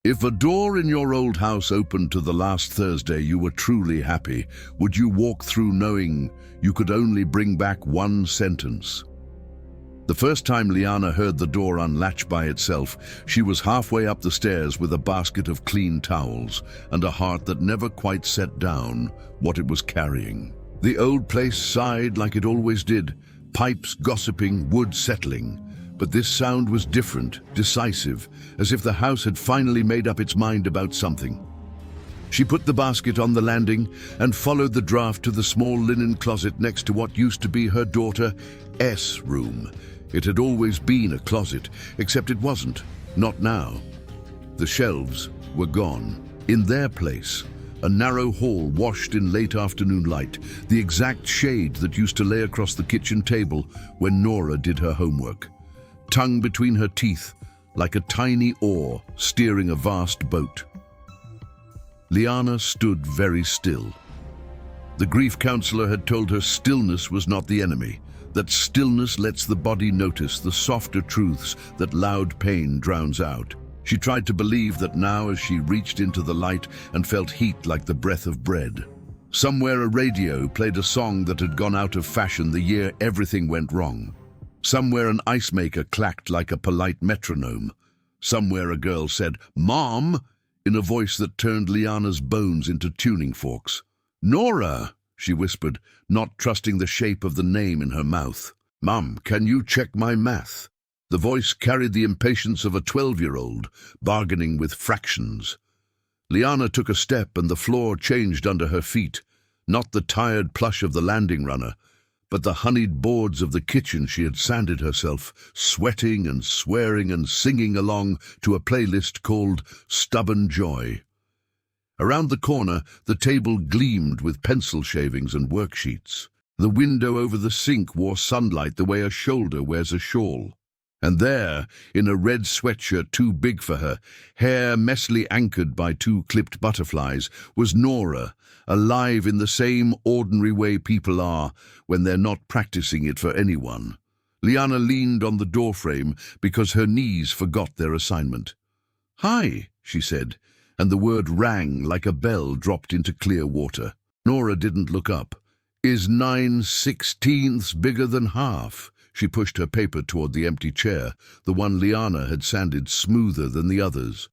If a door in your old house opened to the last Thursday you were truly happy, would you walk through knowing you could only bring back one sentence? The first time Liana heard the door unlatch by itself, she was halfway up the stairs with a basket of clean towels and a heart that never quite set down what it was carrying. The old place sighed like it always did, pipes gossiping, wood settling. But this sound was different, decisive, as if the house had finally made up its mind about something. She put the basket on the landing and followed the draft to the small linen closet next to what used to be her daughter's room. It had always been a closet, except it wasn't, not now. The shelves were gone. In their place, a narrow hall washed in late afternoon light, the exact shade that used to lay across the kitchen table when Nora did her homework. Tongue between her teeth, like a tiny oar steering a vast boat. Liana stood very still. The grief counselor had told her stillness was not the enemy, that stillness lets the body notice the softer truths that loud pain drowns out. She tried to believe that now as she reached into the light and felt heat like the breath of bread. Somewhere a radio played a song that had gone out of fashion the year everything went wrong. Somewhere an ice maker clacked like a polite metronome. Somewhere a girl said, "Mom," in a voice that turned Liana's bones into tuning forks. "Nora," she whispered, not trusting the shape of the name in her mouth. "Mom, can you check my math?" The voice carried the impatience of a 12-year-old, bargaining with fractions. Liana took a step and the floor changed under her feet, not the tired plush of the landing runner, but the honeyed boards of the kitchen she had sanded herself, sweating and swearing and singing along to a playlist called Stubborn Joy. Around the corner, the table gleamed with pencil shavings and worksheets. The window over the sink wore sunlight the way a shoulder wears a shawl. And there, in a red sweatshirt too big for her, hair messily anchored by two clipped butterflies, was Nora, alive in the same ordinary way people are when they're not practicing it for anyone. Liana leaned on the doorframe because her knees forgot their assignment. "Hi," she said, and the word rang like a bell dropped into clear water. Nora didn't look up. "Is 9/16 bigger than half?" She pushed her paper toward the empty chair, the one Liana had sanded smoother than the others.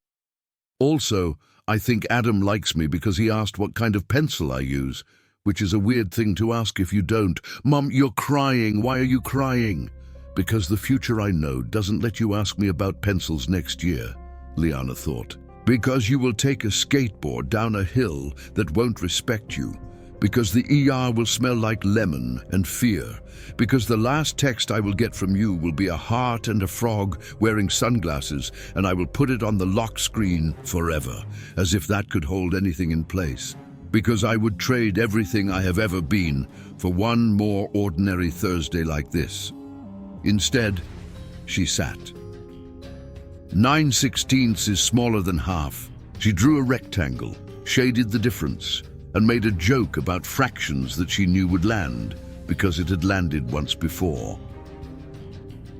"Also, I think Adam likes me because he asked what kind of pencil I use, which is a weird thing to ask if you don't." "Mom, you're crying. Why are you crying?" "Because the future I know doesn't let you ask me about pencils next year," Liana thought. "Because you will take a skateboard down a hill that won't respect you. Because the ER will smell like lemon and fear. Because the last text I will get from you will be a heart and a frog wearing sunglasses, and I will put it on the lock screen forever, as if that could hold anything in place. Because I would trade everything I have ever been for one more ordinary Thursday like this." Instead, she sat. 9/16 is smaller than half. She drew a rectangle, shaded the difference, and made a joke about fractions that she knew would land, because it had landed once before.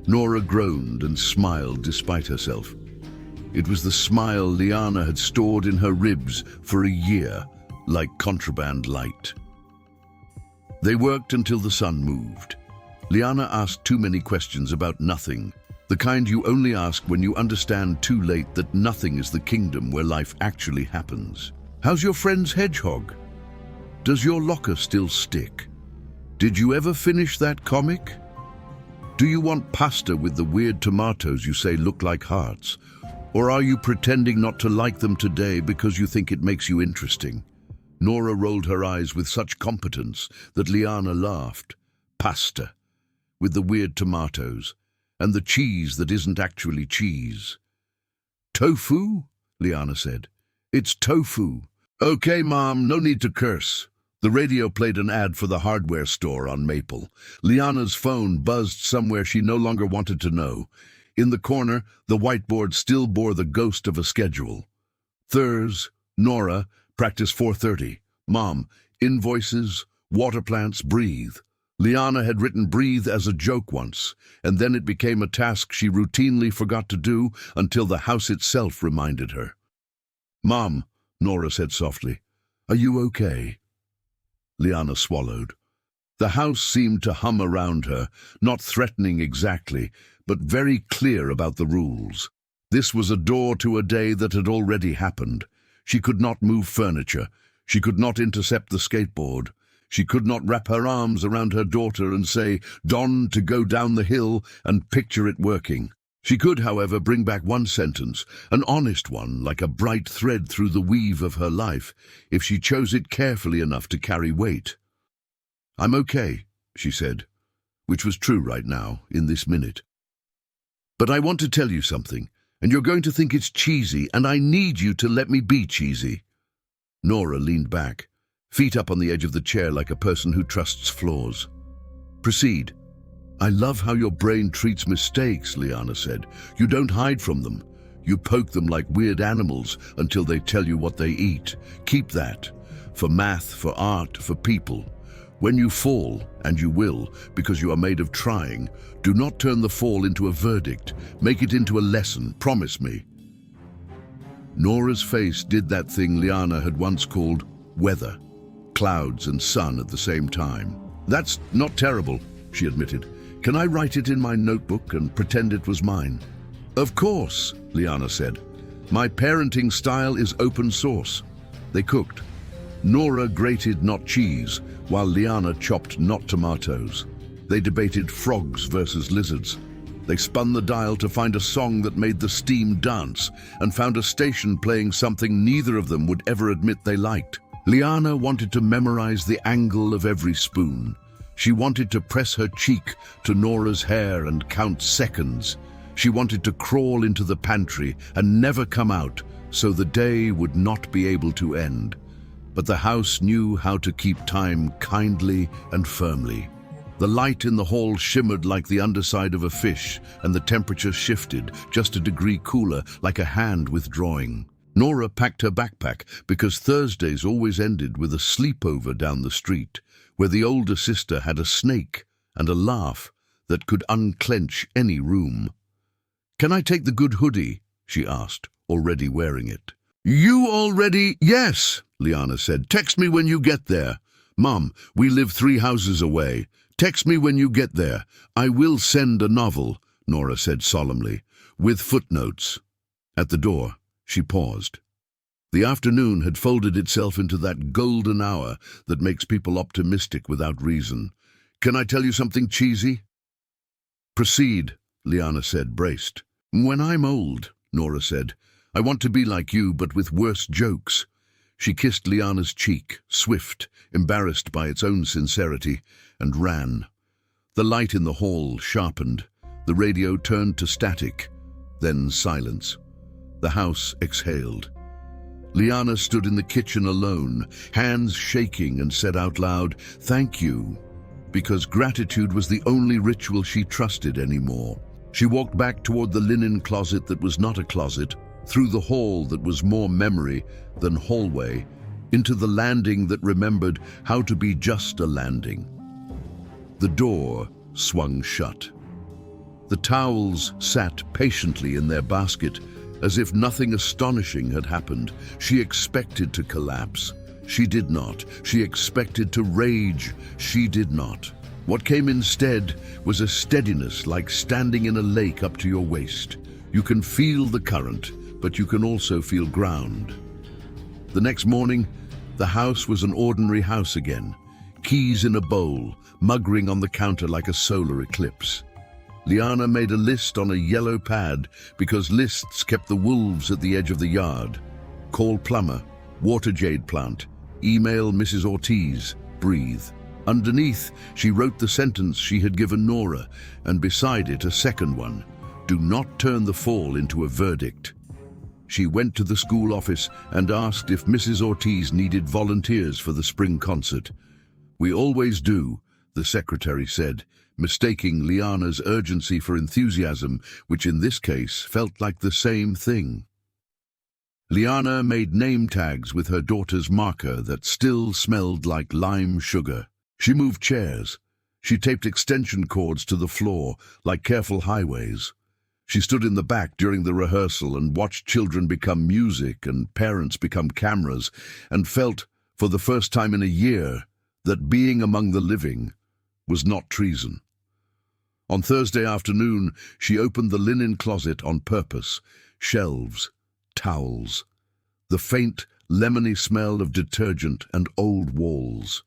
Nora groaned and smiled despite herself. It was the smile Liana had stored in her ribs for a year, like contraband light. They worked until the sun moved. Liana asked too many questions about nothing, the kind you only ask when you understand too late that nothing is the kingdom where life actually happens. "How's your friend's hedgehog? Does your locker still stick? Did you ever finish that comic? Do you want pasta with the weird tomatoes you say look like hearts? Or are you pretending not to like them today because you think it makes you interesting?" Nora rolled her eyes with such competence that Liana laughed. "Pasta, with the weird tomatoes, and the cheese that isn't actually cheese." "Tofu?" Liana said. "It's tofu." "Okay, Mom, no need to curse." The radio played an ad for the hardware store on Maple. Liana's phone buzzed somewhere she no longer wanted to know. In the corner, the whiteboard still bore the ghost of a schedule. Thurs, Nora, practice 4:30. Mom, invoices, water plants, breathe. Liana had written breathe as a joke once, and then it became a task she routinely forgot to do until the house itself reminded her. "Mom," Nora said softly, "are you okay?" Liana swallowed. The house seemed to hum around her, not threatening exactly, but very clear about the rules. This was a door to a day that had already happened. She could not move furniture. She could not intercept the skateboard. She could not wrap her arms around her daughter and say, "Don," to go down the hill, and picture it working. She could, however, bring back one sentence, an honest one, like a bright thread through the weave of her life, if she chose it carefully enough to carry weight. "I'm okay," she said, which was true right now, in this minute. "But I want to tell you something, and you're going to think it's cheesy, and I need you to let me be cheesy." Nora leaned back, feet up on the edge of the chair like a person who trusts flaws. "Proceed." "I love how your brain treats mistakes," Liana said. "You don't hide from them. You poke them like weird animals until they tell you what they eat. Keep that. For math, for art, for people. When you fall, and you will, because you are made of trying, do not turn the fall into a verdict. Make it into a lesson. Promise me." Nora's face did that thing Liana had once called weather, clouds and sun at the same time. "That's not terrible," she admitted. "Can I write it in my notebook and pretend it was mine?" "Of course," Liana said. "My parenting style is open source." They cooked. Nora grated not cheese, while Liana chopped not tomatoes. They debated frogs versus lizards. They spun the dial to find a song that made the steam dance, and found a station playing something neither of them would ever admit they liked. Liana wanted to memorize the angle of every spoon. She wanted to press her cheek to Nora's hair and count seconds. She wanted to crawl into the pantry and never come out, so the day would not be able to end. But the house knew how to keep time kindly and firmly. The light in the hall shimmered like the underside of a fish, and the temperature shifted, just a degree cooler, like a hand withdrawing. Nora packed her backpack because Thursdays always ended with a sleepover down the street, where the older sister had a snake and a laugh that could unclench any room. "Can I take the good hoodie?" she asked, already wearing it. "You already?" "Yes," Liana said. "Text me when you get there." "Mom, we live 3 houses away. Text me when you get there. I will send a novel," Nora said solemnly, "with footnotes." At the door, she paused. The afternoon had folded itself into that golden hour that makes people optimistic without reason. "Can I tell you something cheesy?" "Proceed," Liana said, braced. "When I'm old," Nora said, "I want to be like you, but with worse jokes." She kissed Liana's cheek, swift, embarrassed by its own sincerity, and ran. The light in the hall sharpened. The radio turned to static, then silence. The house exhaled. Liana stood in the kitchen alone, hands shaking, and said out loud, "Thank you," because gratitude was the only ritual she trusted anymore. She walked back toward the linen closet that was not a closet, through the hall that was more memory than hallway, into the landing that remembered how to be just a landing. The door swung shut. The towels sat patiently in their basket, as if nothing astonishing had happened. She expected to collapse. She did not. She expected to rage. She did not. What came instead was a steadiness like standing in a lake up to your waist. You can feel the current, but you can also feel ground. The next morning, the house was an ordinary house again. Keys in a bowl, mug ring on the counter like a solar eclipse. Liana made a list on a yellow pad because lists kept the wolves at the edge of the yard. Call plumber, water jade plant, email Mrs. Ortiz, breathe. Underneath, she wrote the sentence she had given Nora, and beside it a second one: do not turn the fall into a verdict. She went to the school office and asked if Mrs. Ortiz needed volunteers for the spring concert. "We always do," the secretary said, mistaking Liana's urgency for enthusiasm, which in this case felt like the same thing. Liana made name tags with her daughter's marker that still smelled like lime sugar. She moved chairs. She taped extension cords to the floor like careful highways. She stood in the back during the rehearsal and watched children become music and parents become cameras, and felt, for the first time in a year, that being among the living was not treason. On Thursday afternoon, she opened the linen closet on purpose. Shelves, towels, the faint, lemony smell of detergent and old walls.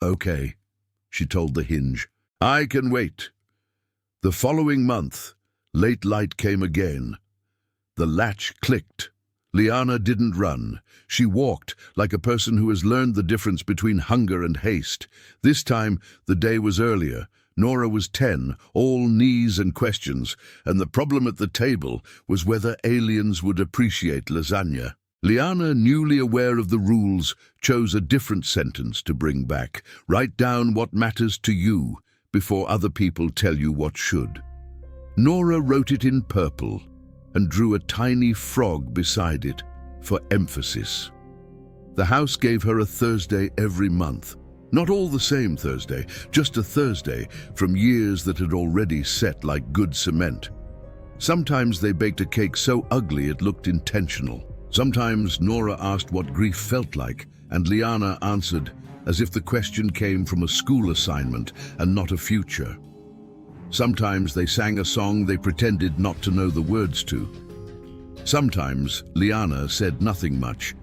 "Okay," she told the hinge. "I can wait." The following month, late light came again. The latch clicked. Liana didn't run. She walked like a person who has learned the difference between hunger and haste. This time, the day was earlier. Nora was 10, all knees and questions, and the problem at the table was whether aliens would appreciate lasagna. Liana, newly aware of the rules, chose a different sentence to bring back. Write down what matters to you before other people tell you what should. Nora wrote it in purple and drew a tiny frog beside it for emphasis. The house gave her a Thursday every month. Not all the same Thursday, just a Thursday from years that had already set like good cement. Sometimes they baked a cake so ugly it looked intentional. Sometimes Nora asked what grief felt like, and Liana answered as if the question came from a school assignment and not a future. Sometimes they sang a song they pretended not to know the words to. Sometimes Liana said nothing much,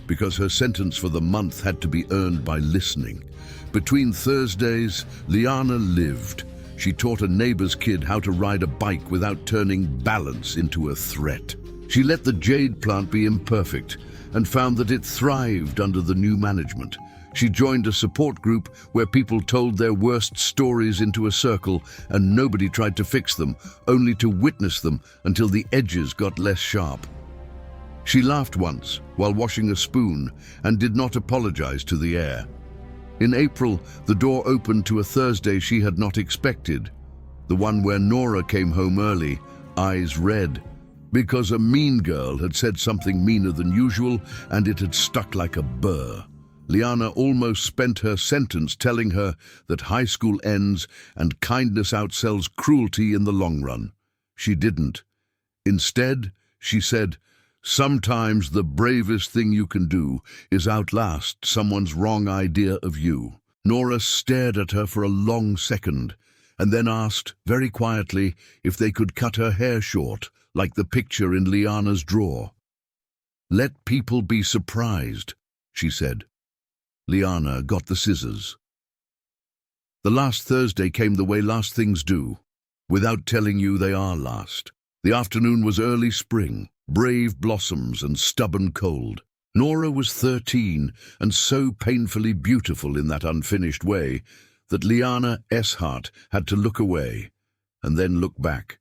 because her sentence for the month had to be earned by listening. Between Thursdays, Liana lived. She taught a neighbor's kid how to ride a bike without turning balance into a threat. She let the jade plant be imperfect and found that it thrived under the new management. She joined a support group where people told their worst stories into a circle and nobody tried to fix them, only to witness them until the edges got less sharp. She laughed once while washing a spoon and did not apologize to the air. In April, the door opened to a Thursday she had not expected, the one where Nora came home early, eyes red, because a mean girl had said something meaner than usual and it had stuck like a burr. Liana almost spent her sentence telling her that high school ends and kindness outsells cruelty in the long run. She didn't. Instead, she said, "Sometimes the bravest thing you can do is outlast someone's wrong idea of you." Nora stared at her for a long second and then asked, very quietly, if they could cut her hair short, like the picture in Liana's drawer. "Let people be surprised," she said. Liana got the scissors. The last Thursday came the way last things do, without telling you they are last. The afternoon was early spring, brave blossoms and stubborn cold. Nora was 13 and so painfully beautiful in that unfinished way that Liana Eshart had to look away and then look back.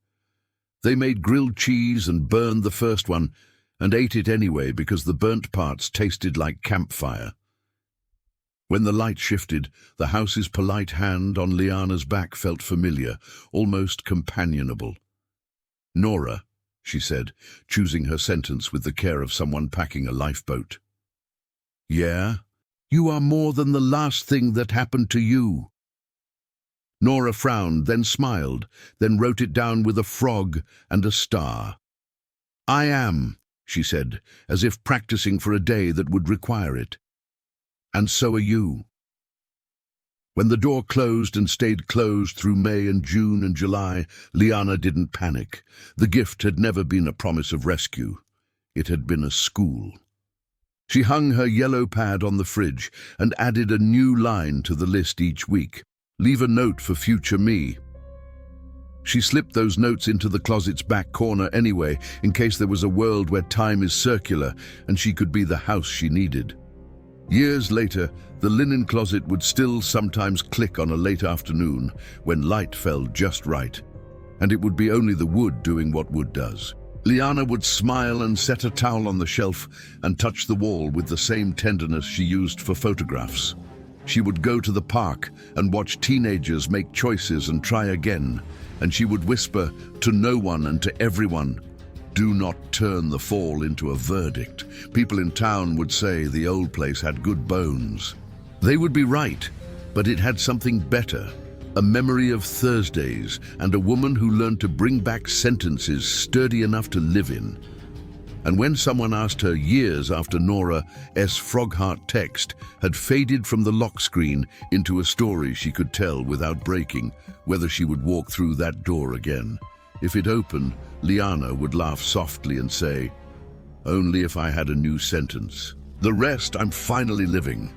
They made grilled cheese and burned the first one and ate it anyway because the burnt parts tasted like campfire. When the light shifted, the house's polite hand on Liana's back felt familiar, almost companionable. "Nora," she said, choosing her sentence with the care of someone packing a lifeboat. "Yeah? You are more than the last thing that happened to you." Nora frowned, then smiled, then wrote it down with a frog and a star. "I am," she said, as if practicing for a day that would require it. "And so are you." When the door closed and stayed closed through May and June and July, Liana didn't panic. The gift had never been a promise of rescue. It had been a school. She hung her yellow pad on the fridge and added a new line to the list each week. "Leave a note for future me." She slipped those notes into the closet's back corner anyway, in case there was a world where time is circular and she could be the house she needed. Years later, the linen closet would still sometimes click on a late afternoon when light fell just right, and it would be only the wood doing what wood does. Liana would smile and set a towel on the shelf and touch the wall with the same tenderness she used for photographs. She would go to the park and watch teenagers make choices and try again, and she would whisper to no one and to everyone, "Do not turn the fall into a verdict." People in town would say the old place had good bones. They would be right, but it had something better, A memory of Thursdays and a woman who learned to bring back sentences sturdy enough to live in. And when someone asked her years after Nora's Frogheart text had faded from the lock screen into a story she could tell without breaking, whether she would walk through that door again. If it opened, Liana would laugh softly and say, "Only if I had a new sentence. The rest I'm finally living."